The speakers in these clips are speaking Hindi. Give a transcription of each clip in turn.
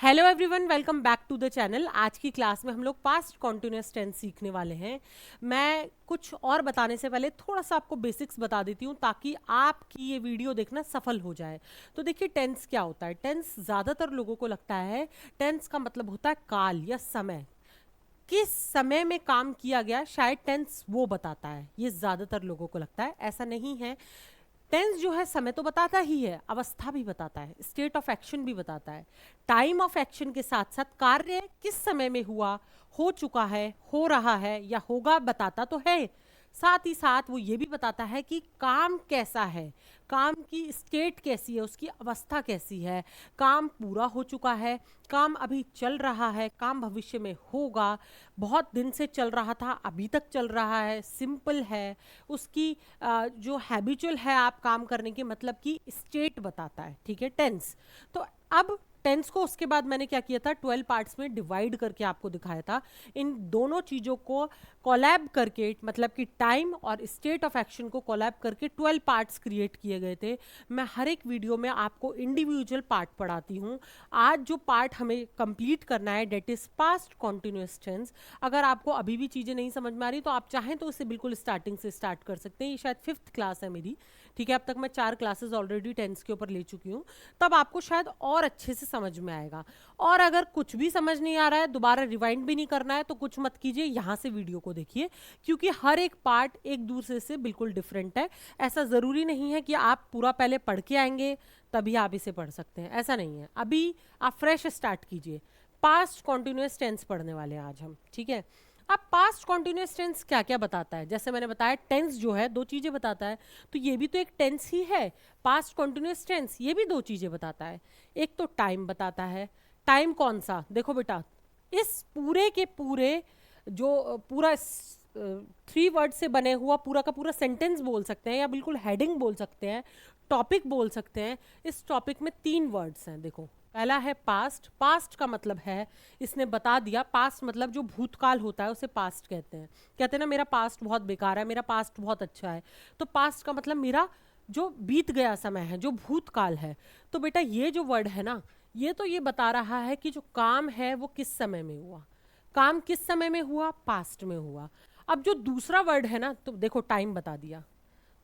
Hello everyone, welcome back to the channel. आज की क्लास में हम लोग पास्ट कॉन्टिन्यूअस टेंस सीखने वाले हैं। मैं कुछ और बताने से पहले थोड़ा सा आपको बेसिक्स बता देती हूँ ताकि आपकी ये वीडियो देखना सफल हो जाए। तो देखिए, टेंस क्या होता है। टेंस ज़्यादातर लोगों को लगता है टेंस का मतलब होता है काल या समय, किस समय में काम किया गया, शायद टेंस वो बताता है। ये ज़्यादातर लोगों को लगता है, ऐसा नहीं है। टेंस जो है समय तो बताता ही है, अवस्था भी बताता है, स्टेट ऑफ एक्शन भी बताता है। टाइम ऑफ एक्शन के साथ साथ कार्य किस समय में हुआ, हो चुका है, हो रहा है या होगा बताता तो है। साथ ही साथ वो ये भी बताता है कि काम कैसा है, काम की स्टेट कैसी है, उसकी अवस्था कैसी है। काम पूरा हो चुका है, काम अभी चल रहा है, काम भविष्य में होगा, बहुत दिन से चल रहा था अभी तक चल रहा है, सिंपल है। उसकी जो हैबिचुअल है आप काम करने के, मतलब की स्टेट बताता है। ठीक है, टेंस। तो अब टेंस को उसके बाद मैंने क्या किया था, 12 पार्ट्स में डिवाइड करके आपको दिखाया था। इन दोनों चीज़ों को कोलैब करके, मतलब कि टाइम और स्टेट ऑफ एक्शन को कोलैब करके 12 पार्ट्स क्रिएट किए गए थे। मैं हर एक वीडियो में आपको इंडिविजुअल पार्ट पढ़ाती हूँ। आज जो पार्ट हमें कंप्लीट करना है, that is past continuous tense. अगर आपको अभी भी चीज़ें नहीं समझ में आ रही तो आप चाहें तो इसे बिल्कुल स्टार्टिंग से स्टार्ट कर सकते हैं। ये शायद 5th क्लास है मेरी। ठीक है, अब तक मैं 4 क्लासेस ऑलरेडी टेंस के ऊपर ले चुकी हूँ। तब आपको शायद और अच्छे से समझ में आएगा। और अगर कुछ भी समझ नहीं आ रहा है, दोबारा रिवाइंड भी नहीं करना है, तो कुछ मत कीजिए, यहाँ से वीडियो को देखिए, क्योंकि हर एक पार्ट एक दूसरे से बिल्कुल डिफरेंट है। ऐसा ज़रूरी नहीं है कि आप पूरा पहले पढ़ के आएंगे तभी आप इसे पढ़ सकते हैं, ऐसा नहीं है। अभी आप फ्रेश स्टार्ट कीजिए। पास्ट कॉन्टिन्यूअस टेंस पढ़ने वाले हैं आज हम। ठीक है, अब पास्ट कॉन्टिन्यूअस टेंस क्या क्या बताता है, जैसे मैंने बताया टेंस जो है 2 चीज़ें बताता है, तो ये भी तो एक टेंस ही है। पास्ट कॉन्टिन्यूअस टेंस ये भी 2 चीज़ें बताता है। एक तो टाइम बताता है। टाइम कौन सा, देखो बेटा, इस पूरे के पूरे जो पूरा 3 वर्ड से बने हुआ पूरा का पूरा सेंटेंस बोल सकते हैं, या बिल्कुल हेडिंग बोल सकते हैं, टॉपिक बोल सकते हैं। इस टॉपिक में 3 वर्ड्स हैं। देखो, पहला है पास्ट। पास्ट का मतलब है, इसने बता दिया, पास्ट मतलब जो भूतकाल होता है उसे पास्ट कहते हैं। कहते हैं ना, मेरा पास्ट बहुत बेकार है, मेरा पास्ट बहुत अच्छा है। तो पास्ट का मतलब मेरा जो बीत गया समय है, जो भूतकाल है। तो बेटा ये जो वर्ड है ना, ये तो ये बता रहा है कि जो काम है वो किस समय में हुआ। काम किस समय में हुआ, पास्ट में हुआ। अब जो दूसरा वर्ड है ना, तो देखो टाइम बता दिया।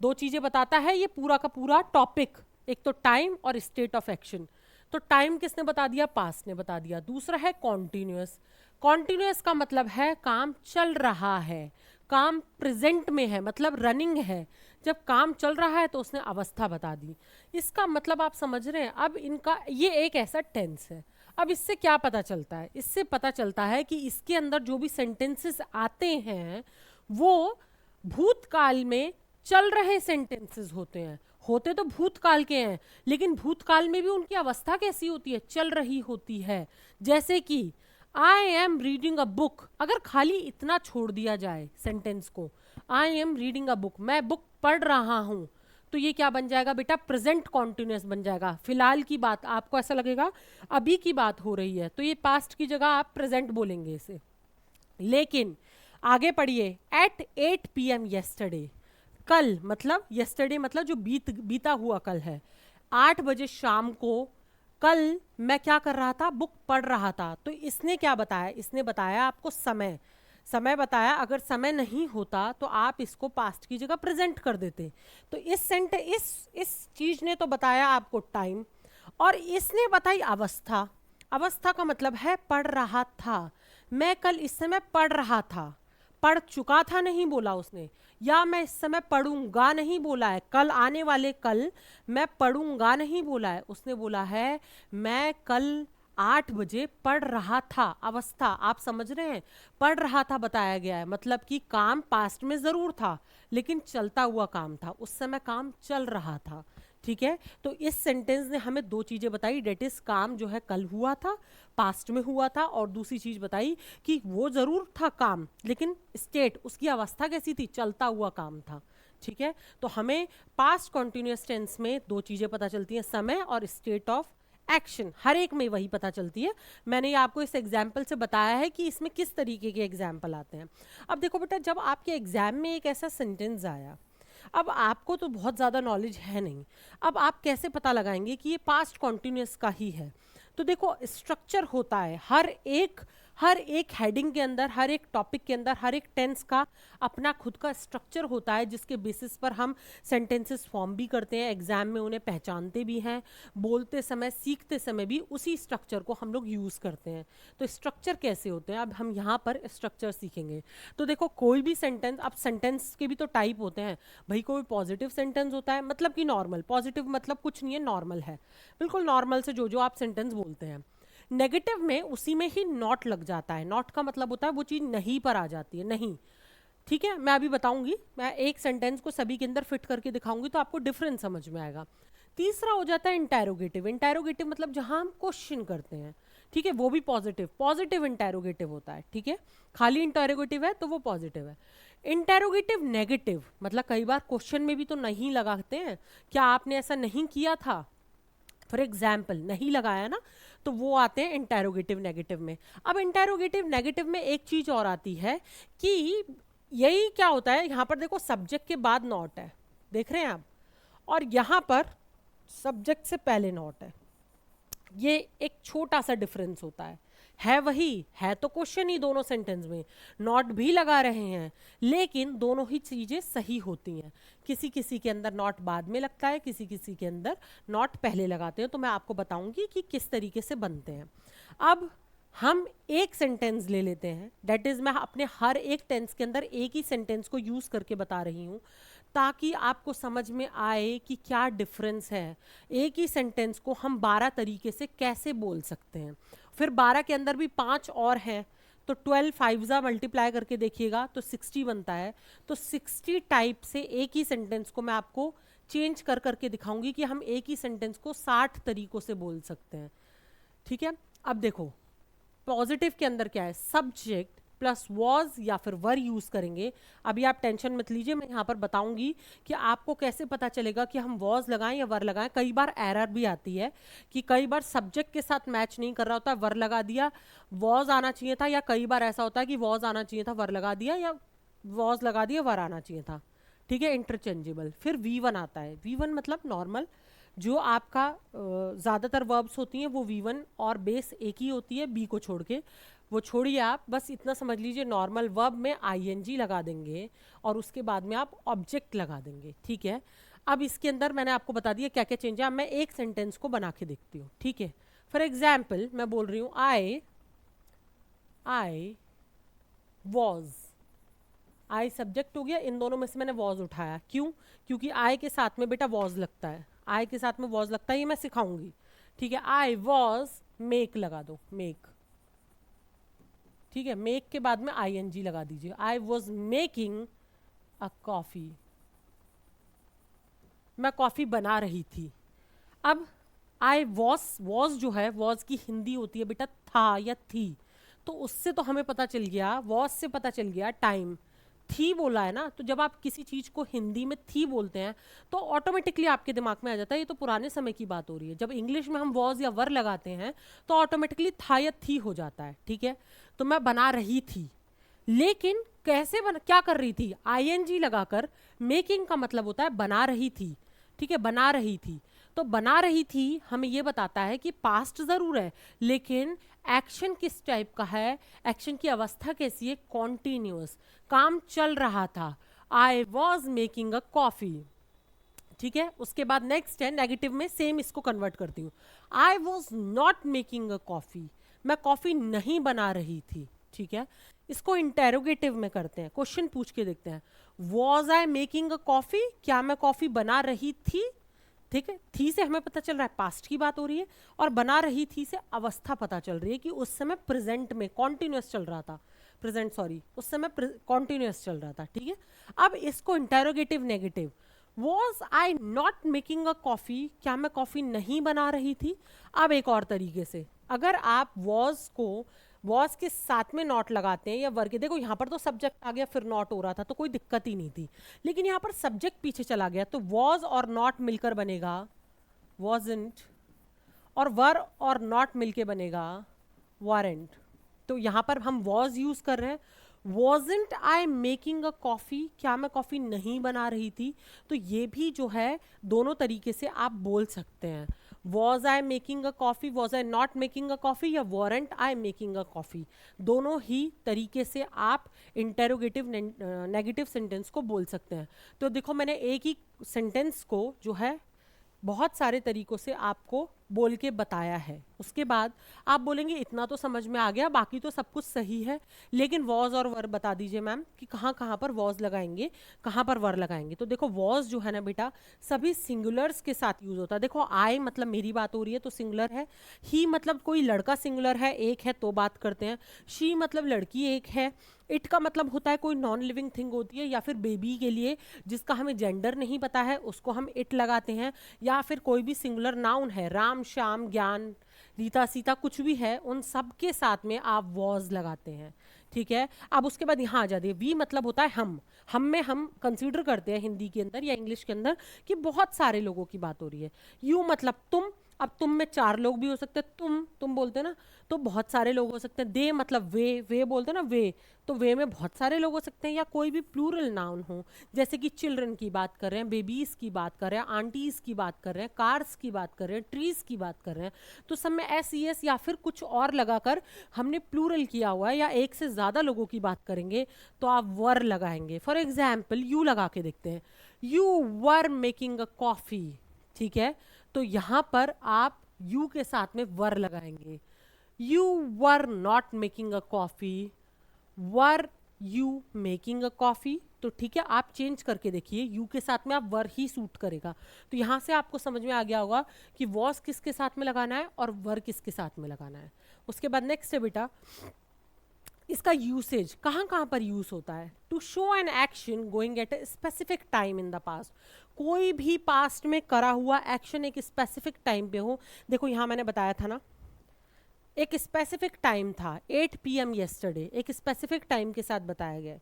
2 चीजें बताता है ये पूरा का पूरा टॉपिक, एक तो टाइम और स्टेट ऑफ एक्शन। तो टाइम किसने बता दिया, पास्ट ने बता दिया। दूसरा है कॉन्टिन्यूअस। कॉन्टिन्यूअस का मतलब है काम चल रहा है, काम प्रेजेंट में है, मतलब रनिंग है। जब काम चल रहा है तो उसने अवस्था बता दी। इसका मतलब आप समझ रहे हैं। अब इनका ये एक ऐसा टेंस है। अब इससे क्या पता चलता है, इससे पता चलता है कि इसके अंदर जो भी सेंटेंसेस आते हैं वो भूतकाल में चल रहे सेंटेंसेस होते हैं। होते तो भूतकाल के हैं, लेकिन भूतकाल में भी उनकी अवस्था कैसी होती है, चल रही होती है। जैसे कि I am reading a book, अगर खाली इतना छोड़ दिया जाए सेंटेंस को, I am reading a book, मैं बुक पढ़ रहा हूं, तो ये क्या बन जाएगा बेटा, प्रेजेंट कॉन्टिन्यूअस बन जाएगा। फिलहाल की बात, आपको ऐसा लगेगा अभी की बात हो रही है, तो ये पास्ट की जगह आप प्रेजेंट बोलेंगे इसे। लेकिन आगे पढ़िए, एट 8 PM येस्टरडे, कल मतलब येस्टरडे मतलब जो बीता हुआ कल है। 8 बजे शाम को कल मैं क्या कर रहा था, बुक पढ़ रहा था। तो इसने क्या बताया, इसने बताया आपको समय। समय बताया। अगर समय नहीं होता तो आप इसको पास्ट की जगह प्रेजेंट कर देते। तो इस चीज ने तो बताया आपको टाइम, और इसने बताई अवस्था। अवस्था का मतलब है पढ़ रहा था। मैं कल इस समय पढ़ रहा था, पढ़ चुका था नहीं बोला उसने, या मैं इस समय पढ़ूंगा नहीं बोला है, कल आने वाले कल मैं पढ़ूंगा नहीं बोला है, उसने बोला है मैं कल 8 बजे पढ़ रहा था। अवस्था आप समझ रहे हैं, पढ़ रहा था बताया गया है, मतलब कि काम पास्ट में जरूर था लेकिन चलता हुआ काम था, उस समय काम चल रहा था। ठीक है, तो इस सेंटेंस ने हमें 2 चीजें बताई, डेट इज काम जो है कल हुआ था, पास्ट में हुआ था, और दूसरी चीज बताई कि वो जरूर था काम, लेकिन स्टेट, उसकी अवस्था कैसी थी, चलता हुआ काम था। ठीक है, तो हमें पास्ट कॉन्टिन्यूअस टेंस में 2 चीजें पता चलती हैं, समय और स्टेट ऑफ एक्शन। हर एक में वही पता चलती है। मैंने ये आपको इस एग्जाम्पल से बताया है कि इसमें किस तरीके के एग्जाम्पल आते हैं। अब देखो बेटा, जब आपके एग्जाम में एक ऐसा सेंटेंस आया, अब आपको तो बहुत ज़्यादा नॉलेज है नहीं, अब आप कैसे पता लगाएंगे कि ये पास्ट कॉन्टिन्यूअस का ही है। तो देखो स्ट्रक्चर होता है हर एक हेडिंग के अंदर, हर एक टॉपिक के अंदर, हर एक टेंस का अपना खुद का स्ट्रक्चर होता है, जिसके बेसिस पर हम सेंटेंसेस फॉर्म भी करते हैं, एग्जाम में उन्हें पहचानते भी हैं, बोलते समय सीखते समय भी उसी स्ट्रक्चर को हम लोग यूज़ करते हैं। तो स्ट्रक्चर कैसे होते हैं, अब हम यहाँ पर स्ट्रक्चर सीखेंगे। तो देखो कोई भी सेंटेंस, अब सेंटेंस के भी तो टाइप होते हैं भाई, कोई पॉजिटिव सेंटेंस होता है मतलब कि नॉर्मल, पॉजिटिव मतलब कुछ नहीं है, नॉर्मल है, बिल्कुल नॉर्मल से जो आप सेंटेंस बोलते हैं। नेगेटिव में उसी में ही नॉट लग जाता है, नॉट का मतलब होता है वो चीज़ नहीं पर आ जाती है, नहीं। ठीक है, मैं अभी बताऊंगी, मैं एक सेंटेंस को सभी के अंदर फिट करके दिखाऊंगी तो आपको डिफरेंस समझ में आएगा। तीसरा हो जाता है इंटेरोगेटिव। इंटेरोगेटिव मतलब जहां हम क्वेश्चन करते हैं, ठीक है, वो भी पॉजिटिव इंटेरोगेटिव होता है, ठीक है। खाली इंटेरोगेटिव है तो वो पॉजिटिव है। इंटेरोगेटिव नेगेटिव मतलब कई बार क्वेश्चन में भी तो नहीं लगाते हैं, क्या आपने ऐसा नहीं किया था, फॉर एग्जाम्पल नहीं लगाया ना, तो वो आते हैं इंटेरोगेटिव नेगेटिव में। अब इंटेरोगेटिव नेगेटिव में एक चीज और आती है कि यही क्या होता है, यहाँ पर देखो सब्जेक्ट के बाद नॉट है, देख रहे हैं आप, और यहाँ पर सब्जेक्ट से पहले नॉट है। ये एक छोटा सा डिफरेंस होता है वही है तो क्वेश्चन ही दोनों सेंटेंस में, नॉट भी लगा रहे हैं, लेकिन दोनों ही चीजें सही होती हैं। किसी किसी के अंदर नॉट बाद में लगता है, किसी किसी के अंदर नॉट पहले लगाते हैं। तो मैं आपको बताऊंगी कि किस तरीके से बनते हैं। अब हम एक सेंटेंस ले लेते हैं, डेट इज मैं अपने हर एक टेंस के अंदर एक ही सेंटेंस को यूज करके बता रही हूँ ताकि आपको समझ में आए कि क्या डिफरेंस है। एक ही सेंटेंस को हम 12 तरीके से कैसे बोल सकते हैं, फिर 12 के अंदर भी 5 और हैं, तो 12 5 मल्टीप्लाई करके देखिएगा तो 60 बनता है। तो 60 टाइप से एक ही सेंटेंस को मैं आपको चेंज कर करके दिखाऊंगी कि हम एक ही सेंटेंस को 60 तरीकों से बोल सकते हैं। ठीक है, अब देखो पॉजिटिव के अंदर क्या है, सब्जेक्ट प्लस वॉज या फिर वर यूज करेंगे। अभी आप टेंशन मत लीजिए, मैं यहाँ पर बताऊंगी कि आपको कैसे पता चलेगा कि हम वॉज लगाएं या वर लगाएं। कई बार एरर भी आती है कि कई बार सब्जेक्ट के साथ मैच नहीं कर रहा होता, वर लगा दिया, वॉज आना चाहिए था, या कई बार ऐसा होता है कि वॉज आना चाहिए था, वर लगा दिया, या वॉज लगा दिया, वर आना चाहिए था। ठीक है, इंटरचेंजेबल। फिर V1 आता है, V1 मतलब नॉर्मल, जो आपका ज़्यादातर वर्ब्स होती हैं वो V1 और बेस एक ही होती है, बी को छोड़ के, वो छोड़िए आप, बस इतना समझ लीजिए नॉर्मल वर्ब में ING लगा देंगे और उसके बाद में आप ऑब्जेक्ट लगा देंगे। ठीक है, अब इसके अंदर मैंने आपको बता दिया क्या क्या चेंज है। अब मैं एक सेंटेंस को बना के देखती हूँ। ठीक है, फॉर एग्जाम्पल मैं बोल रही हूँ आई वॉज, आई सब्जेक्ट हो गया, इन दोनों में से मैंने वॉज उठाया, क्यों, क्योंकि आई के साथ में बेटा वॉज लगता है, आई के साथ में वॉज लगता है, ये मैं सिखाऊंगी। ठीक है, आई वॉज मेक लगा दो, मेक। ठीक है, मेक के बाद में ING लगा दीजिए, I was making a coffee, मैं कॉफी बना रही थी। अब आई वॉज जो है, वॉज की हिंदी होती है बेटा था या थी, तो उससे तो हमें पता चल गया, वॉज से पता चल गया टाइम, थी बोला है ना, तो जब आप किसी चीज को हिंदी में थी बोलते हैं तो ऑटोमेटिकली आपके दिमाग में आ जाता है ये तो पुराने समय की बात हो रही है। जब इंग्लिश में हम वॉज या वर लगाते हैं तो ऑटोमेटिकली था या थी हो जाता है। ठीक है, तो मैं बना रही थी, लेकिन कैसे क्या कर रही थी, ING लगाकर, मेकिंग का मतलब होता है बना रही थी। ठीक है, बना रही थी, तो बना रही थी हमें ये बताता है कि पास्ट जरूर है, लेकिन एक्शन किस टाइप का है, एक्शन की अवस्था कैसी है, कॉन्टिन्यूअस, काम चल रहा था। I was making a coffee. ठीक है, उसके बाद नेक्स्ट है नेगेटिव में, सेम इसको कन्वर्ट करती हूँ, I was not making a coffee, मैं कॉफी नहीं बना रही थी। ठीक है, इसको इंटेरोगेटिव में करते हैं, क्वेश्चन पूछ के देखते हैं, was I making a coffee, क्या मैं कॉफी बना रही थी। ठीक है, थी से हमें पता चल रहा है पास्ट की बात हो रही है, और बना रही थी से अवस्था पता चल रही है कि उस समय प्रेजेंट में कॉन्टिन्यूअस चल रहा था, प्रेजेंट सॉरी, उस समय कॉन्टिन्यूअस चल रहा था। ठीक है, अब इसको interrogative negative, was I not making a coffee, क्या मैं कॉफी नहीं बना रही थी। अब एक और तरीके से, अगर आप वॉज को वॉज के साथ में नॉट लगाते हैं या वर्ग के, देखो यहाँ पर तो सब्जेक्ट आ गया फिर नॉट हो रहा था तो कोई दिक्कत ही नहीं थी, लेकिन यहाँ पर सब्जेक्ट पीछे चला गया तो वॉज और नॉट मिलकर बनेगा वॉजंट, और वर और नॉट मिलके बनेगा वारंट। तो यहाँ पर हम वॉज यूज कर रहे हैं, wasn't I making a coffee, क्या मैं कॉफी नहीं बना रही थी। तो ये भी जो है दोनों तरीके से आप बोल सकते हैं, was I making a coffee, was I not making a coffee, या weren't I making a coffee. दोनों ही तरीके से आप इंटेरोगेटिव नेगेटिव सेंटेंस को बोल सकते हैं। तो देखो मैंने एक ही सेंटेंस को जो है बहुत सारे तरीकों से आपको बोल के बताया है। उसके बाद आप बोलेंगे इतना तो समझ में आ गया, बाकी तो सब कुछ सही है, लेकिन वॉज और वर बता दीजिए मैम कि कहाँ कहाँ पर वॉज लगाएंगे, कहाँ पर वर लगाएंगे। तो देखो वॉज जो है ना बेटा सभी सिंगुलर्स के साथ यूज होता है। देखो आई मतलब मेरी बात हो रही है तो सिंगुलर है, ही मतलब कोई लड़का सिंगुलर है, एक है तो बात करते हैं, शी मतलब लड़की एक है, इट का मतलब होता है कोई नॉन लिविंग थिंग होती है, या फिर बेबी के लिए जिसका हमें जेंडर नहीं पता है उसको हम इट लगाते हैं, या फिर कोई भी सिंगुलर नाउन है, राम श्याम ज्ञान रीता सीता कुछ भी है, उन सब के साथ में आप वॉज लगाते हैं। ठीक है, अब उसके बाद यहाँ आ जाते हैं वी मतलब होता है हम में हम कंसीडर करते हैं हिंदी के अंदर या इंग्लिश के अंदर कि बहुत सारे लोगों की बात हो रही है। यू मतलब तुम, अब तुम में चार लोग भी हो सकते हैं, तुम बोलते हैं ना, तो बहुत सारे लोग हो सकते हैं। दे मतलब वे बोलते हैं ना वे, तो वे में बहुत सारे लोग हो सकते हैं, या कोई भी प्लूरल नाउन हो, जैसे कि चिल्ड्रन की बात कर रहे हैं, बेबीज की बात कर रहे हैं, आंटीज की बात कर रहे हैं, कार्स की बात कर रहे हैं, ट्रीज की बात कर रहे हैं, तो सब में एस ई एस या फिर कुछ और लगाकर हमने प्लूरल किया हुआ है, या एक से ज्यादा लोगों की बात करेंगे तो आप वर लगाएंगे। फॉर एग्जाम्पल यू लगा के देखते हैं, you were making a coffee. ठीक है, तो यहां पर आप यू के साथ में वर लगाएंगे। You were not making a coffee, were you making a coffee. तो ठीक है, आप चेंज करके देखिए, यू के साथ में आप वर ही सूट करेगा। तो यहां से आपको समझ में आ गया होगा कि वॉज किसके साथ में लगाना है और वर किसके साथ में लगाना है। उसके बाद नेक्स्ट है बेटा इसका यूसेज कहाँ कहाँ पर यूज होता है। To show an action going at a specific time in the past, कोई भी पास्ट में करा हुआ एक्शन एक स्पेसिफिक टाइम पे हो। देखो यहाँ मैंने बताया था ना, एक स्पेसिफिक टाइम था 8 PM येस्टरडे, एक स्पेसिफिक टाइम के साथ बताया गया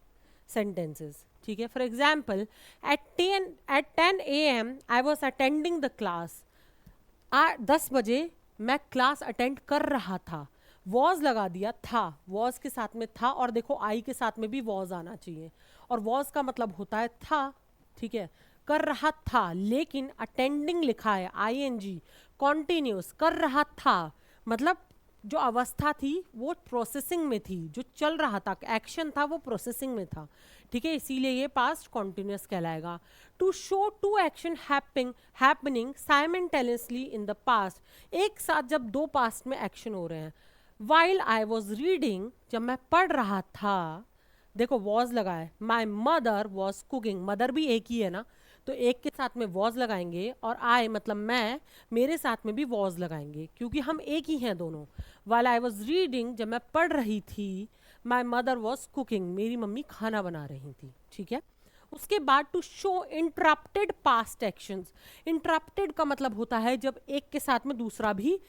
सेंटेंसेस। ठीक है, for example at 10 AM I was attending the class, 10 बजे मैं क्लास अटेंड कर रहा था। वॉज लगा दिया, था वॉज के साथ में था, और देखो आई के साथ में भी वॉज आना चाहिए, और वॉज का मतलब होता है था। ठीक है, कर रहा था, लेकिन अटेंडिंग लिखा है ING, कॉन्टिन्यूस कर रहा था, मतलब जो अवस्था थी वो प्रोसेसिंग में थी, जो चल रहा था एक्शन था वो प्रोसेसिंग में था। ठीक है, इसीलिए ये पास्ट कॉन्टिन्यूस कहलाएगा। To show two actions happening simultaneously in the past, एक साथ जब दो पास्ट में एक्शन हो रहे हैं। वाइल आई वॉज रीडिंग, जब मैं पढ़ रहा था, देखो वॉज लगा है, माई मदर वॉज कुकिंग, मदर भी एक ही है ना, तो एक के साथ में वॉज लगाएंगे, और आई मतलब मैं, मेरे साथ में भी वॉज लगाएंगे क्योंकि हम एक ही हैं दोनों। वाइल आई वॉज रीडिंग, जब मैं पढ़ रही थी, माई मदर वॉज कुकिंग, मेरी मम्मी खाना बना रही थी। ठीक है, उसके बाद to show interrupted past actions, interrupted का मतलब होता है जब एक के साथ में दूसरा भी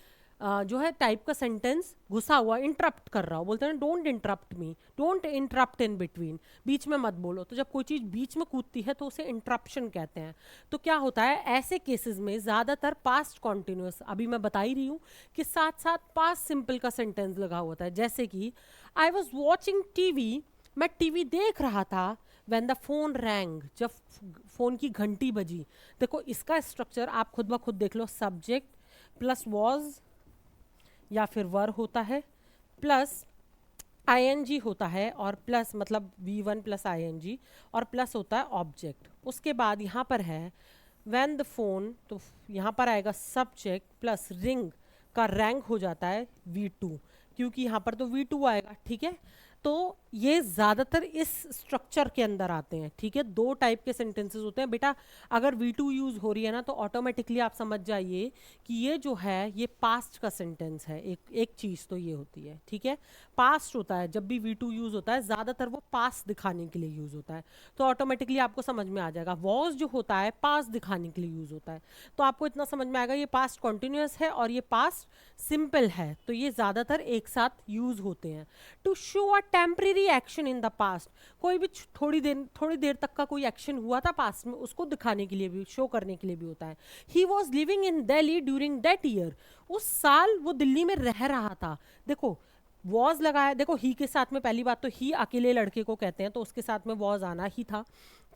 जो है टाइप का सेंटेंस घुसा हुआ इंटरप्ट कर रहा हो, बोलते हैं don't interrupt me, don't interrupt in between, बीच में मत बोलो। तो जब कोई चीज़ बीच में कूदती है तो उसे इंटरप्शन कहते हैं। तो क्या होता है ऐसे केसेस में ज़्यादातर पास्ट कॉन्टिन्यूस, अभी मैं बता ही रही हूँ कि साथ साथ पास्ट सिंपल का सेंटेंस लगा होता है, जैसे कि आई वॉज वॉचिंग TV, मैं टीवी देख रहा था, व्हेन द फोन रैंग, जब फोन की घंटी बजी। देखो इसका स्ट्रक्चर आप खुद ब खुद देख लो, सब्जेक्ट प्लस वॉज या फिर वर होता है, प्लस ING होता है, और प्लस मतलब V1 प्लस ING, और प्लस होता है ऑब्जेक्ट। उसके बाद यहाँ पर है व्हेन द फोन, तो यहाँ पर आएगा सब्जेक्ट प्लस रिंग का रैंक हो जाता है V2, क्योंकि यहाँ पर तो V2 आएगा। ठीक है, तो ये ज़्यादातर इस स्ट्रक्चर के अंदर आते हैं। ठीक है, दो टाइप के सेंटेंसेस होते हैं बेटा, अगर V2 यूज़ हो रही है ना तो ऑटोमेटिकली आप समझ जाइए कि ये जो है ये पास्ट का सेंटेंस है। एक चीज़ तो ये होती है, ठीक है, पास्ट होता है जब भी V2 यूज़ होता है, ज़्यादातर वो पास्ट दिखाने के लिए यूज़ होता है, तो ऑटोमेटिकली आपको समझ में आ जाएगा। वॉज जो होता है पास्ट दिखाने के लिए यूज़ होता है, तो आपको इतना समझ में आएगा ये पास्ट कॉन्टिन्यूस है और ये पास्ट सिंपल है, तो ये ज़्यादातर एक साथ यूज़ होते हैं। To show a temporary action in the past, कोई भी थोड़ी देर तक का कोई एक्शन हुआ था पास्ट में, उसको दिखाने के लिए भी, शो करने के लिए भी होता है। He was living in Delhi during that year, उस साल वो दिल्ली में रह रहा था। देखो वॉज लगाया, देखो ही के साथ में पहली बात तो ही अकेले लड़के को कहते हैं तो उसके साथ में वॉज आना ही था,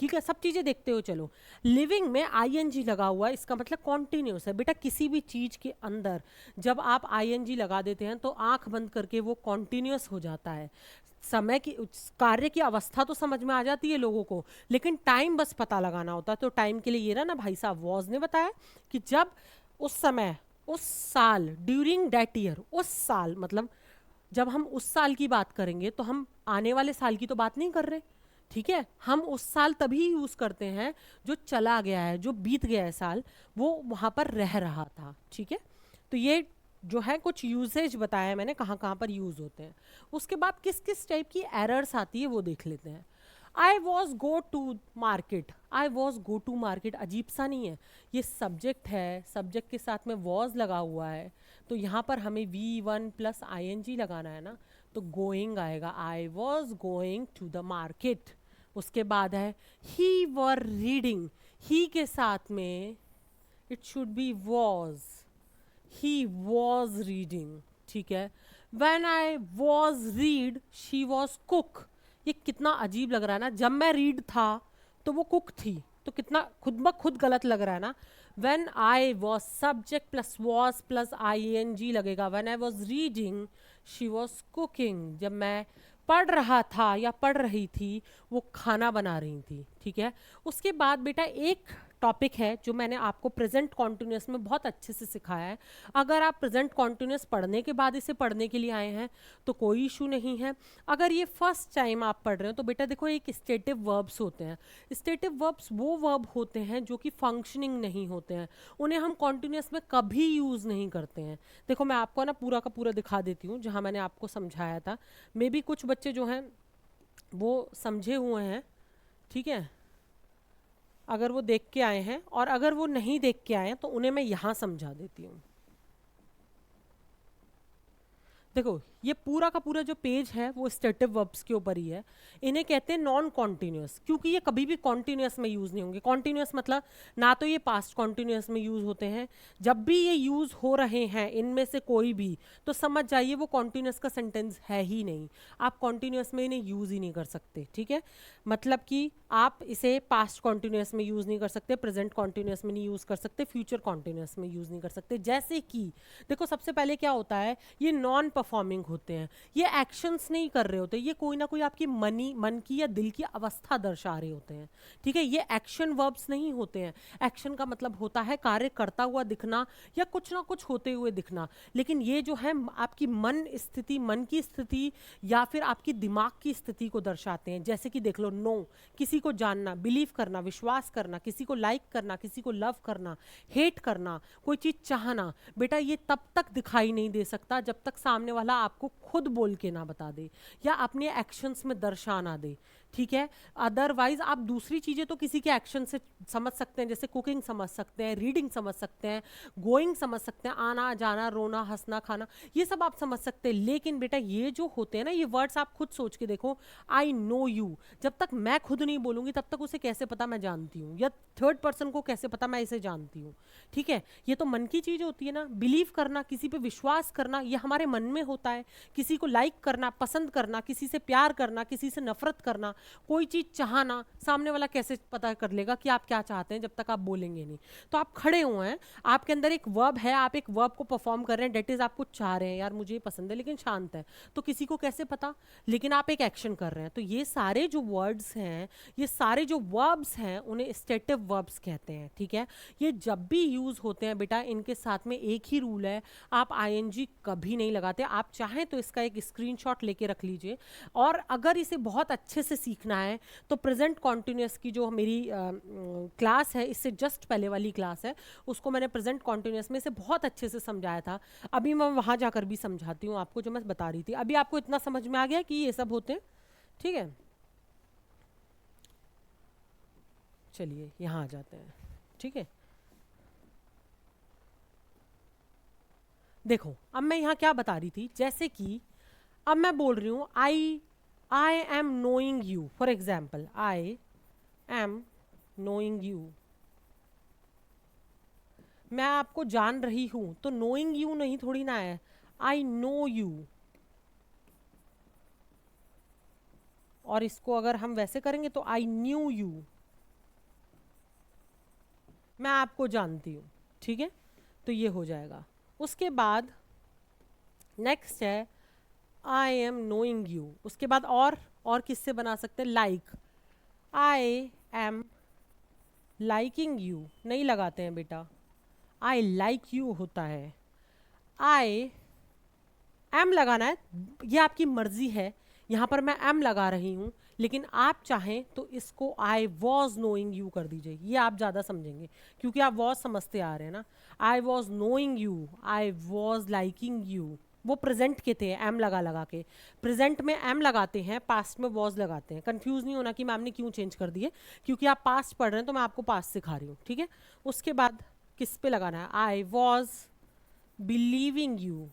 ठीक है, सब चीजें देखते हो चलो। लिविंग में आईएनजी लगा हुआ है, इसका मतलब कॉन्टिन्यूस है बेटा। किसी भी चीज के अंदर जब आप आईएनजी लगा देते हैं तो आंख बंद करके वो कॉन्टिन्यूस हो जाता है। समय की कार्य की अवस्था तो समझ में आ जाती है लोगों को, लेकिन टाइम बस पता लगाना होता है। तो टाइम के लिए ये रहा ना भाई साहब, वॉज ने बताया कि जब उस समय, उस साल, ड्यूरिंग दैट ईयर, उस साल मतलब जब हम उस साल की बात करेंगे तो हम आने वाले साल की तो बात नहीं कर रहे, ठीक है। हम उस साल तभी यूज करते हैं जो चला गया है, जो बीत गया है साल, वो वहां पर रह रहा था, ठीक है। तो ये जो है कुछ यूसेज बताया है मैंने, कहाँ कहाँ पर यूज होते हैं। उसके बाद किस किस टाइप की एरर्स आती है वो देख लेते हैं। I was go to market, I was go to market अजीब सा नहीं है, ये सब्जेक्ट है, सब्जेक्ट के साथ में वॉज लगा हुआ है, तो यहाँ पर हमें V1 प्लस आई लगाना है ना, तो गोइंग आएगा, I was going to the market. उसके बाद है ही वर रीडिंग, ही के साथ में it should be was, he was reading, ठीक है। When I was read she was cook, ये कितना अजीब लग रहा है ना, जब मैं रीड था तो वो कुक थी, तो कितना खुद ब खुद गलत लग रहा है ना। When I was subject plus was plus I लगेगा, when I was reading she was cooking, जब मैं पढ़ रहा था या पढ़ रही थी वो खाना बना रही थी, ठीक है। उसके बाद बेटा एक टॉपिक है जो मैंने आपको प्रेजेंट कॉन्टिन्यूस में बहुत अच्छे से सिखाया है। अगर आप प्रेजेंट कॉन्टिन्यूस पढ़ने के बाद इसे पढ़ने के लिए आए हैं तो कोई इशू नहीं है। अगर ये फर्स्ट टाइम आप पढ़ रहे हो तो बेटा देखो एक स्टेटिव वर्ब्स होते हैं। स्टेटिव वर्ब्स वो वर्ब होते हैं जो कि फंक्शनिंग नहीं होते हैं, उन्हें हम कॉन्टिन्यूस में कभी यूज़ नहीं करते हैं। देखो मैं आपको ना पूरा का पूरा दिखा देती हूँ जहाँ मैंने आपको समझाया था, मे बी कुछ बच्चे जो हैं वो समझे हुए हैं, ठीक है, अगर वो देख के आए हैं, और अगर वो नहीं देख के आए हैं तो उन्हें मैं यहाँ समझा देती हूँ। देखो ये पूरा का पूरा जो पेज है वो स्टेटिव वर्ब्स के ऊपर ही है। इन्हें कहते हैं नॉन कॉन्टिन्यूस, क्योंकि ये कभी भी कॉन्टिन्यूस में यूज नहीं होंगे। कॉन्टिन्यूस मतलब ना तो ये पास्ट कॉन्टिन्यूस में यूज होते हैं, जब भी ये यूज हो रहे हैं इनमें से कोई भी, तो समझ जाइए वो कॉन्टिन्यूस का सेंटेंस है ही नहीं, आप कॉन्टिन्यूस में इन्हें यूज ही नहीं कर सकते, ठीक है। मतलब कि आप इसे पास्ट कॉन्टिन्यूस में यूज नहीं कर सकते, प्रेजेंट कॉन्टिन्यूस में नहीं यूज कर सकते, फ्यूचर कॉन्टिन्यूस में यूज नहीं कर सकते। जैसे कि देखो सबसे पहले क्या होता है, ये नॉन परफॉर्मिंग होते हैं, ये एक्शंस नहीं कर रहे होते, ये कोई ना कोई आपकी मन की या दिल की अवस्था दर्शा रहे होते हैं, ठीक है। ये एक्शन वर्ब्स नहीं होते हैं। एक्शन का मतलब होता है कार्य करता हुआ दिखना या कुछ ना कुछ होते हुए दिखना, लेकिन ये जो है आपकी मन स्थिति, मन की स्थिति या फिर आपकी दिमाग की स्थिति को दर्शाते हैं। जैसे कि देख लो, नो, किसी को जानना, बिलीव करना, विश्वास करना, किसी को लाइक करना, किसी को लव करना, हेट करना, कोई चीज चाहना, बेटा ये तब तक दिखाई नहीं दे सकता जब तक सामने वाला आपको खुद बोल के ना बता दे या अपने एक्शंस में दर्शा ना दे, ठीक है। अदरवाइज आप दूसरी चीजें तो किसी के एक्शन से समझ सकते हैं, जैसे कुकिंग समझ सकते हैं, रीडिंग समझ सकते हैं, गोइंग समझ सकते हैं, आना जाना, रोना, हंसना, खाना, ये सब आप समझ सकते हैं। लेकिन बेटा ये जो होते हैं ना, ये वर्ड्स आप खुद सोच के देखो, आई नो यू, जब तक मैं खुद नहीं बोलूंगी तब तक उसे कैसे पता मैं जानती हूँ, या थर्ड पर्सन को कैसे पता मैं इसे जानती हूँ, ठीक है। ये तो मन की चीज होती है ना। बिलीव करना, किसी पे विश्वास करना, ये हमारे मन में होता है। किसी को लाइक करना, पसंद करना, किसी से प्यार करना, किसी से नफरत करना, कोई चीज चाहना, सामने वाला कैसे पता कर लेगा कि आप क्या चाहते हैं जब तक आप बोलेंगे नहीं। तो आप खड़े हुए हैं, आपके अंदर एक वर्ब है, आप एक वर्ब को परफॉर्म कर रहे हैं, डेट इज आप कुछ चाह रहे हैं, यार मुझे ये पसंद है लेकिन शांत है, तो किसी को कैसे पता, लेकिन आप एक एक्शन कर रहे हैं। तो ये सारे जो वर्ड्स हैं, ये सारे जो वर्ब्स हैं, उन्हें स्टेटिव वर्ब्स कहते हैं, ठीक है। ये जब भी यूज होते हैं बेटा, इनके साथ में एक ही रूल है, आप आईएनजी कभी नहीं लगाते। आप चाहें तो इसका एक स्क्रीनशॉट लेके रख लीजिए, और अगर इसे बहुत अच्छे से सीखना है तो प्रेजेंट कॉन्टिन्यूस की जो मेरी क्लास है, इससे जस्ट पहले वाली क्लास है, उसको मैंने प्रेजेंट कॉन्टिन्यूस में इसे बहुत अच्छे से समझाया था। अभी मैं वहां जाकर भी समझाती हूँ आपको जो मैं बता रही थी। अभी आपको इतना समझ में आ गया कि ये सब होते हैं, ठीक है। चलिए यहाँ आ जाते हैं, ठीक है। देखो अब मैं यहाँ क्या बता रही थी, जैसे कि अब मैं बोल रही हूँ I am knowing you, for example I am knowing you, मैं आपको जान रही हूं, तो नोइंग यू नहीं थोड़ी ना है, आई नो यू, और इसको अगर हम वैसे करेंगे तो आई न्यू यू, मैं आपको जानती हूँ, ठीक है, तो ये हो जाएगा। उसके बाद नेक्स्ट है आई एम नोइंग यू। उसके बाद और किससे बना सकते हैं, like, I am liking you नहीं लगाते हैं बेटा, आई लाइक यू होता है। आई एम लगाना है, ये आपकी मर्जी है, यहाँ पर मैं एम लगा रही हूँ, लेकिन आप चाहें तो इसको आई वॉज नोइंग यू कर दीजिए, ये आप ज़्यादा समझेंगे क्योंकि आप वॉज समझते आ रहे हैं ना। I was knowing you, I was liking you, वो प्रेजेंट के थे एम लगा लगा के, प्रेजेंट में एम लगाते हैं, पास्ट में वॉज लगाते हैं। कंफ्यूज नहीं होना कि मैम ने क्यों चेंज कर दिए, क्योंकि आप पास्ट पढ़ रहे हैं तो मैं आपको पास्ट सिखा रही हूँ, ठीक है। उसके बाद किस पे लगाना है, आई वॉज बिलीविंग यू,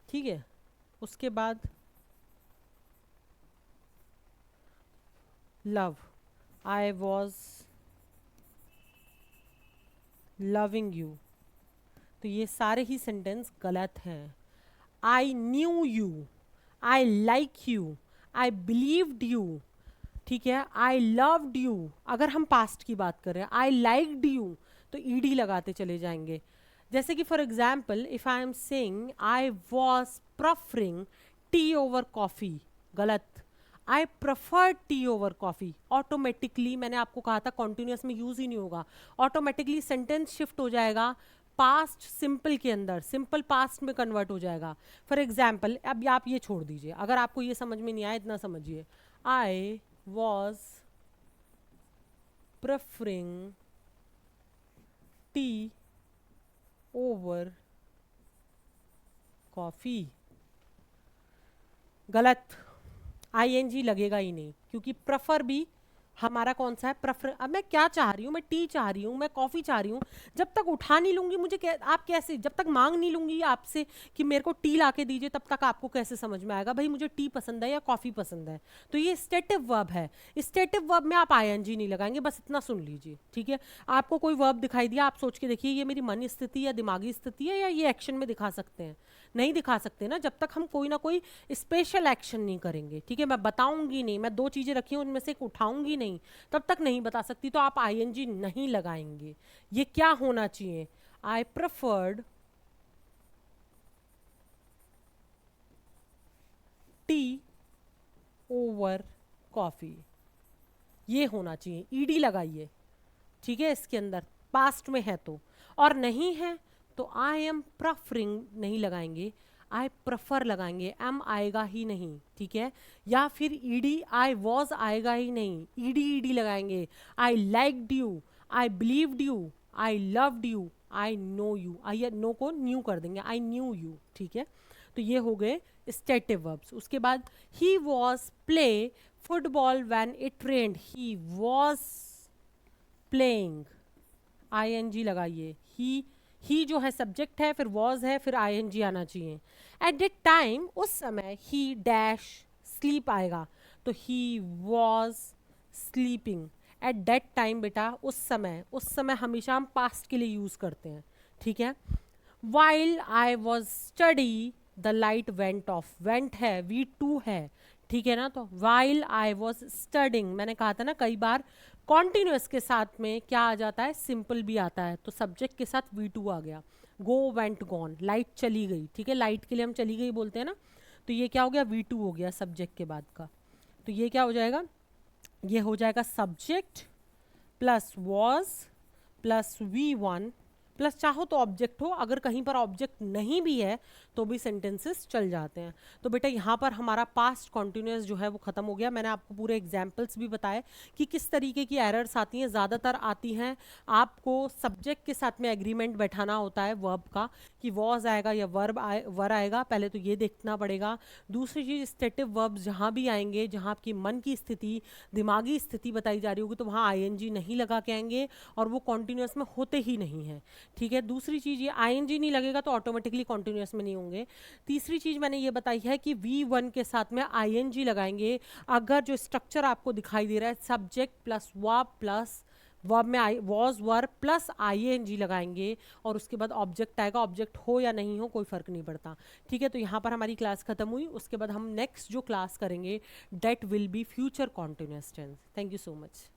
ठीक है। उसके बाद love, I was loving you, तो ये सारे ही सेंटेंस गलत हैं। I knew you, I like you, I believed you, ठीक है, आई लव्ड यू, अगर हम पास्ट की बात कर रहे हैं, आई लाइक्ड यू तो ईडी लगाते चले जाएंगे। जैसे कि for example if I am saying I was preferring tea over coffee, गलत, I prefer tea over coffee, automatically मैंने आपको कहा था कॉन्टिन्यूस में यूज ही नहीं होगा, ऑटोमेटिकली सेंटेंस शिफ्ट हो जाएगा पास्ट सिंपल के अंदर, सिंपल पास्ट में कन्वर्ट हो जाएगा। फॉर एग्जाम्पल अब आप ये छोड़ दीजिए, अगर आपको ये समझ में नहीं आया इतना समझिए, आई was preferring tea over coffee, गलत, आईएनजी लगेगा ही नहीं क्योंकि प्रेफर भी हमारा कौन सा है, प्रेफर। अब मैं क्या चाह रही हूँ, मैं टी चाह रही हूँ, मैं कॉफ़ी चाह रही हूँ, जब तक उठा नहीं लूँगी मुझे आप कैसे, जब तक मांग नहीं लूँगी आपसे कि मेरे को टी ला के दीजिए, तब तक आपको कैसे समझ में आएगा भाई मुझे टी पसंद है या कॉफ़ी पसंद है। तो ये स्टेटिव वर्ब है, स्टेटिव वर्ब में आप आईएनजी नहीं लगाएंगे, बस इतना सुन लीजिए, ठीक है। आपको कोई वर्ब दिखाई दिया, आप सोच के देखिए ये मेरी मन स्थिति या दिमागी स्थिति है या ये एक्शन में दिखा सकते हैं, नहीं दिखा सकते ना, जब तक हम कोई ना कोई स्पेशल एक्शन नहीं करेंगे, ठीक है। मैं बताऊंगी नहीं, मैं दो चीज़ें रखी हूँ उनमें से एक उठाऊंगी नहीं, तब तक नहीं बता सकती, तो आप आईएनजी नहीं लगाएंगे। ये क्या होना चाहिए, आई प्रेफर्ड टी ओवर कॉफ़ी, ये होना चाहिए, ईडी लगाइए, ठीक है, इसके अंदर पास्ट में है तो, और नहीं है तो आई एम प्रेफरिंग नहीं लगाएंगे, आई प्रेफर लगाएंगे, एम आएगा ही नहीं, ठीक है। या फिर ईडी आई वॉज आएगा ही नहीं, ईडी ईडी लगाएंगे, आई liked you, I believed you, I loved you, I know you, I know को न्यू कर देंगे, आई न्यू यू, ठीक है। तो ये हो गए स्टेटिव वर्ब्स। उसके बाद he was play football when it rained, he was playing, ING लगाइए, ही जो है सब्जेक्ट है, फिर वॉज है, फिर आईएनजी आना चाहिए। एट दैट टाइम, उस समय, ही डैश स्लीप आएगा, तो he was sleeping. At that time बेटा उस समय हमेशा हम पास्ट के लिए यूज करते हैं, ठीक है। While I was study the light went of, went है, V2 है, ठीक है ना। तो वाइल आई वॉज स्टडिंग, मैंने कहा था ना कई बार कॉन्टिन्यूस के साथ में क्या आ जाता है, सिंपल भी आता है, तो सब्जेक्ट के साथ V2 आ गया। गो वेंट गॉन, लाइट चली गई, ठीक है, लाइट के लिए हम चली गई बोलते हैं ना, तो ये क्या हो गया, V2 हो गया सब्जेक्ट के बाद का। तो ये क्या हो जाएगा, ये हो जाएगा subject plus was plus V1 plus चाहो तो ऑब्जेक्ट हो, अगर कहीं पर ऑब्जेक्ट नहीं भी है तो भी सेंटेंसेस चल जाते हैं। तो बेटा यहाँ पर हमारा पास्ट कॉन्टिन्यूस जो है वो ख़त्म हो गया। मैंने आपको पूरे एग्जाम्पल्स भी बताए कि किस तरीके की एरर्स आती हैं, ज़्यादातर आती हैं आपको सब्जेक्ट के साथ में एग्रीमेंट बैठाना होता है वर्ब का, कि वॉज आएगा या वर आएगा, पहले तो ये देखना पड़ेगा। दूसरी चीज़ स्टेटिव वर्ब्स जहाँ भी आएंगे, जहाँ आपकी मन की स्थिति, दिमागी स्थिति बताई जा रही होगी, तो वहाँ आईएनजी नहीं लगा के आएंगे और वो कॉन्टिन्यूस में होते ही नहीं हैं, ठीक है। दूसरी चीज़ ये आईएनजी नहीं लगेगा तो ऑटोमेटिकली कॉन्टिन्यूस में नहीं होंगे। तीसरी चीज़ मैंने ये बताई है कि V1 के साथ में आईएनजी लगाएंगे अगर जो स्ट्रक्चर आपको दिखाई दे रहा है subject plus verb plus verb में I was verb plus ING लगाएंगे और उसके बाद ऑब्जेक्ट आएगा, ऑब्जेक्ट हो या नहीं हो कोई फर्क नहीं पड़ता। ठीक है, तो यहाँ पर हमारी क्लास खत्म हुई। उसके बाद हम नेक्स्ट जो क्लास करेंगे that will be future continuous tense. Thank you so much.